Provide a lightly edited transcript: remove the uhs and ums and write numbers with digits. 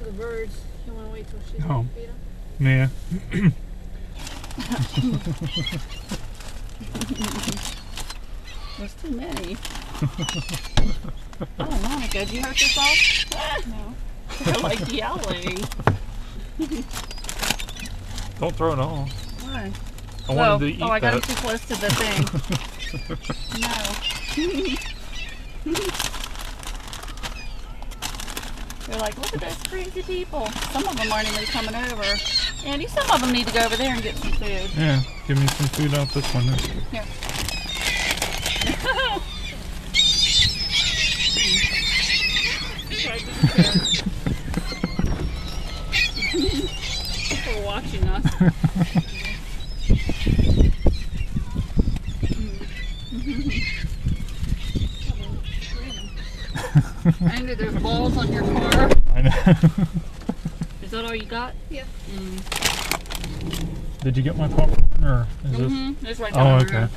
to the birds. You want to wait till she's Oh. feed them? Yeah. There's too many. Oh, Monica, did you hurt yourself? No. You're like yelling. Don't throw it all. Why? I wanted to eat I got that. it too close to the thing. No. They're like, look at those crazy people. Some of them aren't even coming over. Andy, some of them need to go over there and get some food. Yeah, give me some food out this one. Here. People are watching us. Andy, there's balls on your car. I know. Is that all you got? Yeah. Did you get my popcorn or is this? It's right down Oh, the okay. road.